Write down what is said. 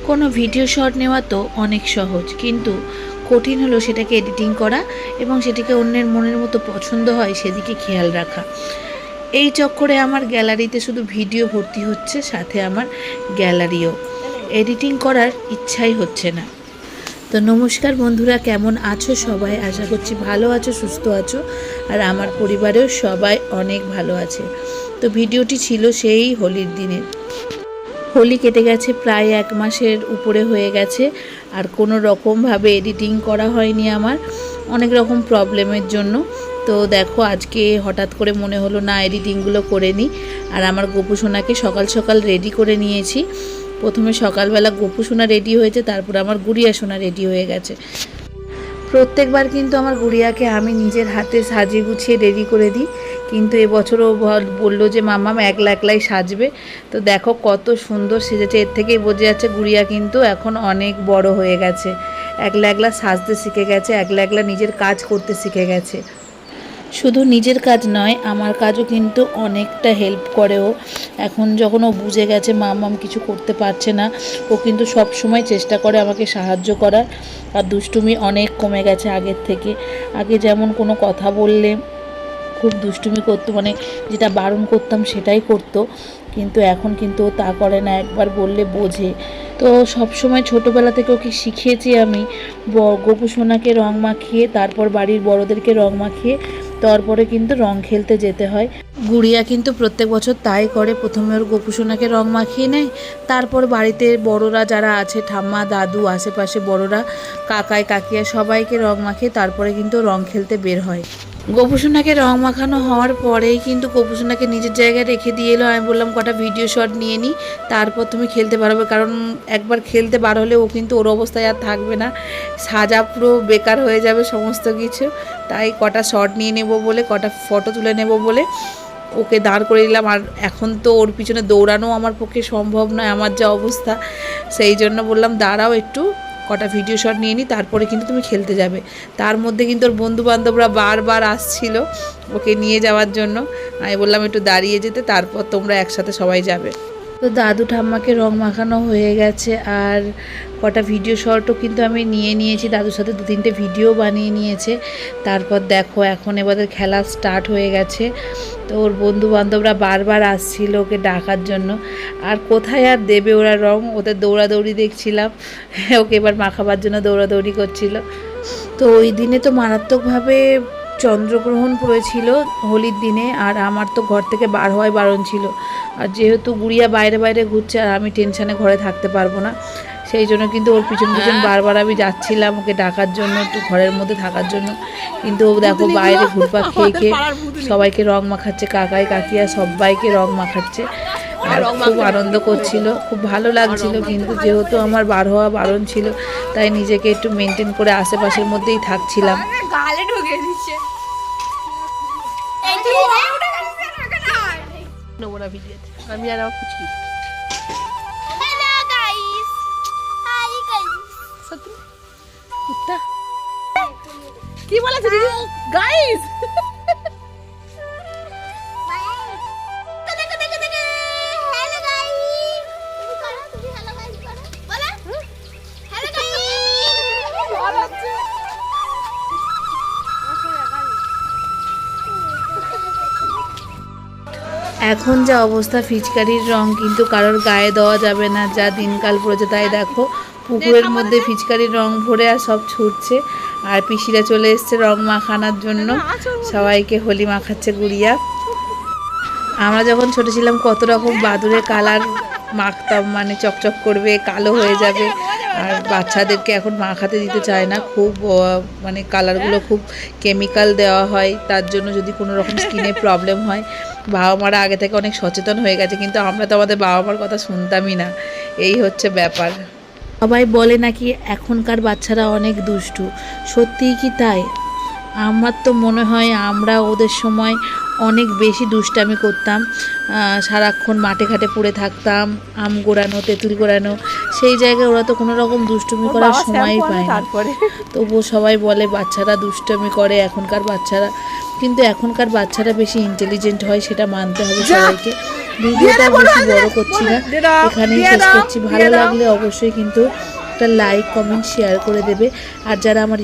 কোনো video shot নেওয়া তো অনেক সহজ, কিন্তু কঠিন হলো সেটাকে এডিটিং করা এবং সেটাকে অন্যের মনের মতো পছন্দ হয় সেদিকে খেয়াল রাখা। এই চক্করে আমার গ্যালারিতে শুধু ভিডিও ভর্তি হচ্ছে, সাথে আমার গ্যালারিও এডিটিং করার ইচ্ছাই হচ্ছে না। তো নমস্কার বন্ধুরা, কেমন আছো সবাই? আশা করছি ভালো আছো, সুস্থ আছো, আর আমার পরিবারেও সবাই অনেক ভালো আছে। তো ভিডিওটি ছিল সেই হোলির দিনের। হোলি কেটে গেছে প্রায় 1 মাসের উপরে হয়ে গেছে, আর কোনো রকমভাবে এডিটিং করা হয়নি আমার, অনেক রকম প্রবলেমের জন্য। তো দেখো আজকে হঠাৎ করে মনে হলো না এডিটিংগুলো করে নিই, আর আমার গোপু সোনাকে সকাল সকাল রেডি করে নিয়েছি। প্রথমে সকালবেলা গোপু সোনা রেডি হয়েছে, তারপর আমার গুড়িয়া সোনা রেডি হয়ে গেছে। প্রত্যেকবার কিন্তু আমার গুড়িয়াকে আমি নিজের হাতে সাজিয়ে গুছিয়ে রেডি করে দিই, কিন্তু এবছরও বললো যে মাম্মাম একলা একলাই সাজবে। তো দেখো কত সুন্দর সেজেছে, এর থেকেই বোঝা যাচ্ছে গুড়িয়া কিন্তু এখন অনেক বড় হয়ে গেছে, একলা একলা সাজতে শিখে গেছে, একলা একলা নিজের কাজ করতে শিখে গেছে। শুধু নিজের কাজ নয়, আমার কাজও কিন্তু অনেকটা হেল্প করে ও। এখন যখন ও বুঝে গেছে মাম্মাম কিছু করতে পারছে না, ও কিন্তু সব সময় চেষ্টা করে আমাকে সাহায্য করার। আর দুষ্টুমি অনেক কমে গেছে আগের থেকে। আগে যেমন কোনো কথা বললে খুব দুষ্টুমি করতো, মানে যেটা বারণ করতাম সেটাই করতো, কিন্তু এখন কিন্তু ও তা করে না, একবার বললে বোঝে। তো সব সময় ছোটোবেলা থেকে ওকে শিখিয়েছি আমি গোপু সোনাকে রং মাখিয়ে, তারপর বাড়ির বড়োদেরকে রং মাখিয়ে তারপরে কিন্তু রং খেলতে যেতে হয়। গুড়িয়া কিন্তু প্রত্যেক বছর তাই করে, প্রথমে ওর গোপু সোনাকে রং মাখিয়ে নেয়, তারপর বাড়িতে বড়রা যারা আছে, ঠাম্মা দাদু আশেপাশে বড়রা, কাকাই কাকিয়া সবাইকে রং মাখিয়ে তারপরে কিন্তু রং খেলতে বের হয়। গোপু সোনাকে রং মাখানো হওয়ার পরেই কিন্তু গোপু সোনাকে নিজের জায়গায় রেখে দিয়ে এলো। আমি বললাম কটা ভিডিও শট নিয়ে নিই, তারপর তুমি খেলতে পারবে, কারণ একবার খেলতে বার হলে ও কিন্তু ওর অবস্থায় আর থাকবে না, সাজা পুরো বেকার হয়ে যাবে সমস্ত কিছু। তাই কটা শট নিয়ে নেব বলে, কটা ফটো তুলে নেব বলে ওকে দাঁড় করে দিলাম। আর এখন তো ওর পিছনে দৌড়ানো আমার পক্ষে সম্ভব নয়, আমার যা অবস্থা, সেই জন্য বললাম দাঁড়াও একটু, কটা ভিডিও শট নিয়ে নিই, তারপরে কিন্তু তুমি খেলতে যাবে। তার মধ্যে কিন্তু ওর বন্ধুবান্ধবরা বারবার আসছিল ওকে নিয়ে যাওয়ার জন্য। আমি বললাম একটু দাঁড়িয়ে যেতে, তারপর তোমরা একসাথে সবাই যাবে। তো দাদু ঠাম্মাকে রং মাখানো হয়ে গেছে, আর কটা ভিডিও শটও কিন্তু আমি নিয়ে নিয়েছি, দাদুর সাথে 2-3টে ভিডিও বানিয়ে নিয়েছে। তারপর দেখো এখন এবারে খেলা স্টার্ট হয়ে গেছে। তো ওর বন্ধু বান্ধবরা বারবার আসছিল ওকে ডাকার জন্য, আর কোথায় আর দেবে ওরা রং, ওদের দৌড়াদৌড়ি দেখছিলাম, ওকে এবার মাখাবার জন্য দৌড়াদৌড়ি করছিল। তো ওই দিনে তো মারাত্মকভাবে চন্দ্রগ্রহণ পড়েছিল হোলির দিনে, আর আমার তো ঘর থেকে বার হওয়াই বারণ ছিল। আর যেহেতু গুড়িয়া বাইরে বাইরে ঘুরছে, আর আমি টেনশানে ঘরে থাকতে পারবো না, সেই জন্য কিন্তু ওর পিছন পিছন বারবার আমি যাচ্ছিলাম ওকে ডাকার জন্য, একটু ঘরের মধ্যে থাকার জন্য। কিন্তু ও দেখো বাইরে ঘুরপাক খেয়ে খেয়ে সবাইকে রং মাখাচ্ছে, কাকাই কাকিয়া সবাইকে রং মাখাচ্ছে, আর খুব আনন্দ করছিল, খুব ভালো লাগছিল। কিন্তু যেহেতু আমার বার হওয়া বারণ ছিল, তাই নিজেকে একটু মেনটেন করে আশেপাশের মধ্যেই থাকছিলাম। আমি আর আমার ফুচকি কি বলেছে দিদি? গাইস এখন যা অবস্থা, ফিচকারির রং কিন্তু কারোর গায়ে দেওয়া যাবে না, যা দিনকাল পড়েছে। তাই দেখো পুকুরের মধ্যে ফিচকারির রং ভরে আর সব ছুটছে, আর পিসিরা চলে এসছে রং মাখানোর জন্য, সবাইকে হোলি মাখাচ্ছে গুড়িয়া। আমরা যখন ছোটো ছিলাম কত রকম বাদুড়ের কালার মাখতাম, মানে চকচক করবে, কালো হয়ে যাবে, আর বাচ্চাদেরকে এখন মাখাতে দিতে চায় না, খুব মানে কালারগুলো খুব কেমিক্যাল দেওয়া হয়, তার জন্য যদি কোনো রকম স্কিনে প্রবলেম হয়। বাবা মারা আগে থেকে অনেক সচেতন হয়ে গেছে, কিন্তু আমরা তো আমাদের বাবা মার কথা শুনতামই না, এই হচ্ছে ব্যাপার। সবাই বলে নাকি এখনকার বাচ্চারা অনেক দুষ্টু, সত্যিই কি তাই? আমার তো মনে হয় আমরা ওদের সময় অনেক বেশি দুষ্টামি করতাম, সারাক্ষণ মাঠে ঘাটে পড়ে থাকতাম, আম গোড়ানো তেঁতুল গোড়ানো, সেই জায়গায় ওরা তো কোনো রকম দুষ্টুমি করার সময়ই পায় না। তবুও সবাই বলে বাচ্চারা দুষ্টুমি করে এখনকার বাচ্চারা, কিন্তু এখনকার বাচ্চারা বেশি ইন্টেলিজেন্ট হয়, সেটা মানতে হবে সবাইকে। ভিডিওটা বেশি বড় করছি না, এখানেই শেষ করছি। ভালো লাগলে অবশ্যই কিন্তু একটা লাইক কমেন্ট শেয়ার করে দেবে। আর যারা আমার